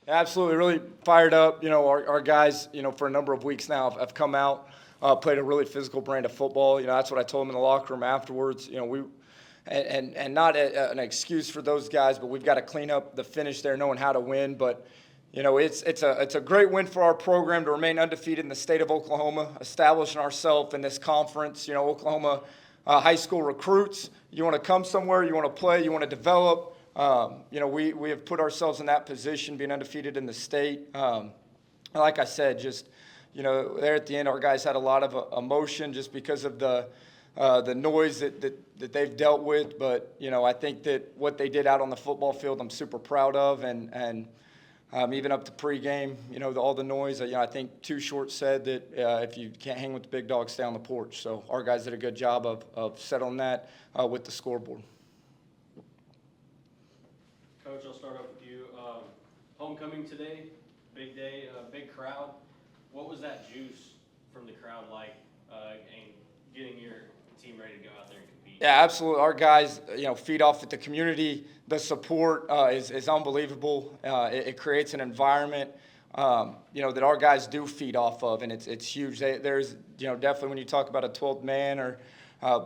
Absolutely, really fired up. Our guys, for a number of weeks now have come out, played a really physical brand of football. That's what I told them in the locker room afterwards. And not an excuse for those guys, but we've got to clean up the finish there, knowing how to win. But it's a great win for our program to remain undefeated in the state of Oklahoma, establishing ourselves in this conference. Oklahoma high school recruits. You want to come somewhere, you want to play, you want to develop. We have put ourselves in that position, being undefeated in the state. Like I said, just there at the end, our guys had a lot of emotion just because of the noise that they've dealt with. But I think that what they did out on the football field, I'm super proud of, and even up to pregame, all the noise. I think Too Short said that if you can't hang with the big dogs, stay on the porch. So our guys did a good job of settling that with the scoreboard. Coach, I'll start off with you. Homecoming today, big day, big crowd. What was that juice from the crowd like, and getting your team ready to go out there and compete? Yeah, absolutely. Our guys, feed off at the community. The support is unbelievable. It creates an environment, that our guys do feed off of, and it's huge. There's, definitely when you talk about a 12th man or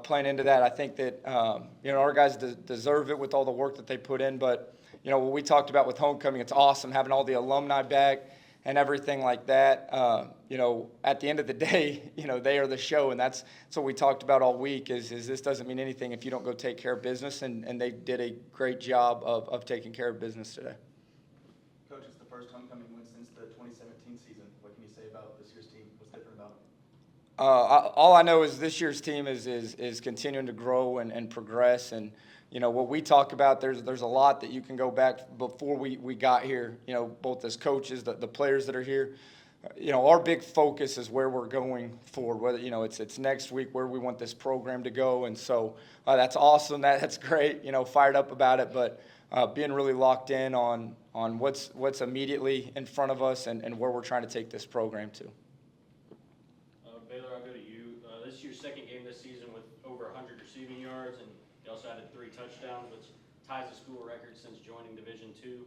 playing into that, I think that, our guys deserve it with all the work that they put in. But, what we talked about with homecoming, it's awesome having all the alumni back and everything like that. At the end of the day, they are the show, and that's what we talked about all week is this doesn't mean anything if you don't go take care of business, and they did a great job of taking care of business today. Coach, it's the first homecoming win since the 2017 season. What can you say about this year's team? What's different about it? All I know is this year's team is continuing to grow and progress, and what we talk about, there's a lot that you can go back before we got here, both as coaches, the players that are here. Our big focus is where we're going forward, whether, it's next week where we want this program to go. And so that's awesome. That's great, fired up about it, but being really locked in on what's immediately in front of us and where we're trying to take this program to. Baylor, I'll go to you. This is your second game this season with over 100 receiving yards, and you also added 3 touchdowns, which ties the school record since joining Division II.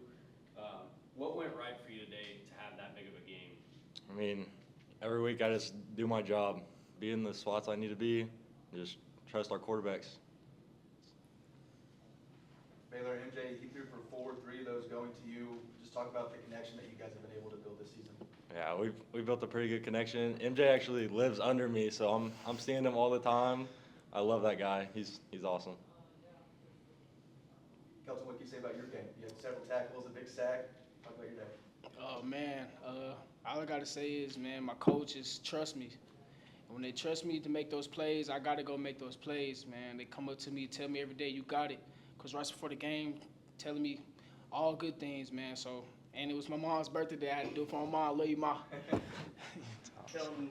What went right for you today to have that big of a game? I mean, every week I just do my job, be in the spots I need to be, just trust our quarterbacks. Baylor, MJ, he threw for 4, 3 of those going to you. Just talk about the connection that you guys have been able to build this season. Yeah, we built a pretty good connection. MJ actually lives under me, so I'm seeing him all the time. I love that guy. He's awesome. Kelton, what can you say about your game? You had several tackles, a big sack. Talk about your day. Oh, man. All I got to say is, man, my coaches trust me. And when they trust me to make those plays, I got to go make those plays, man. They come up to me, tell me every day, you got it. Because right before the game, telling me all good things, man. So, and it was my mom's birthday day. I had to do it for my mom. Love you, Ma. Kelton,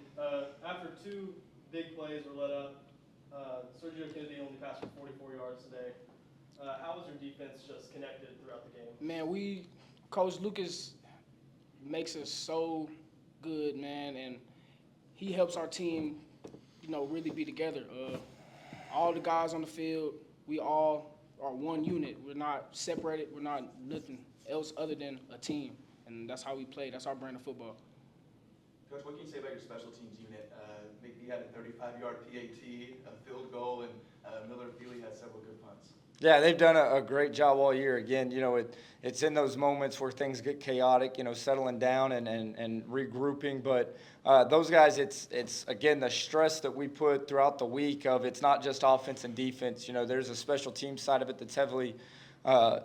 after 2 big plays were let up, Sergio Kennedy only passed for 44 yards today. How was your defense just connected throughout the game? Man, Coach Lucas makes us so good, man, and he helps our team, really be together. All the guys on the field, we all are one unit. We're not separated. We're not nothing else other than a team, and that's how we play. That's our brand of football. Coach, what can you say about your special teams unit? McBee had a 35-yard PAT, a field goal, and Miller Feely had several good punts. Yeah, they've done a great job all year. Again, it's in those moments where things get chaotic, settling down and regrouping. But those guys, it's again the stress that we put throughout the week of it's not just offense and defense. There's a special team side of it that's heavily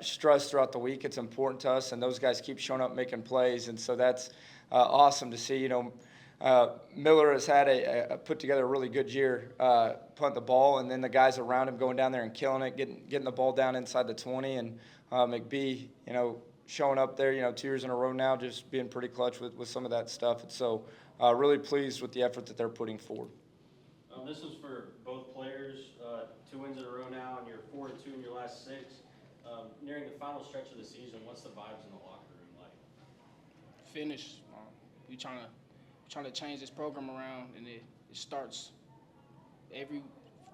stressed throughout the week. It's important to us, and those guys keep showing up making plays, and so that's awesome to see. Miller has had put together a really good year, punt the ball, and then the guys around him going down there and killing it, getting the ball down inside the 20, and McBee, showing up there, 2 years in a row now, just being pretty clutch with some of that stuff. And so really pleased with the effort that they're putting forward. This was for both players, 2 wins in a row now, and you're 4-2 in your last 6. Nearing the final stretch of the season, what's the vibes in the locker room like? Finish. We trying to change this program around, and it starts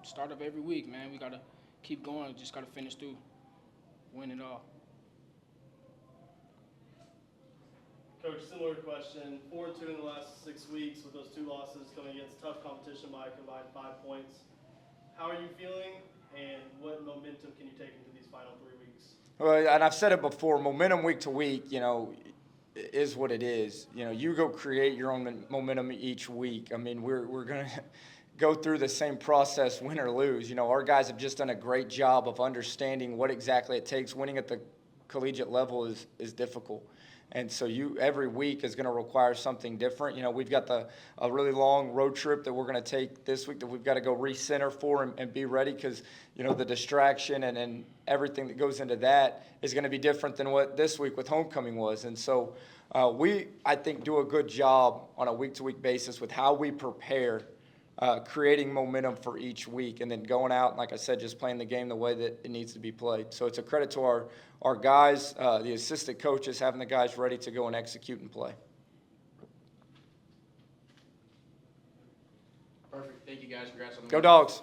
start of every week, man. We got to keep going. Just got to finish through, win it all. Coach, similar question. 4-2 in the last 6 weeks with those 2 losses coming against tough competition by a combined 5 points. How are you feeling, and what momentum can you take into these final 3 weeks? Well, and I've said it before, momentum week to week, is what it is. You go create your own momentum each week. I mean, we're going to go through the same process, win or lose. Our guys have just done a great job of understanding what exactly it takes. Winning at the collegiate level is difficult. And so every week is going to require something different. We've got a really long road trip that we're going to take this week that we've got to go recenter for and be ready because, the distraction and everything that goes into that is going to be different than what this week with homecoming was. And so I think, do a good job on a week-to-week basis with how we prepare, creating momentum for each week, and then going out, and like I said, just playing the game the way that it needs to be played. So it's a credit to our guys, the assistant coaches, having the guys ready to go and execute and play. Perfect. Thank you, guys. Congrats on the Go Dogs.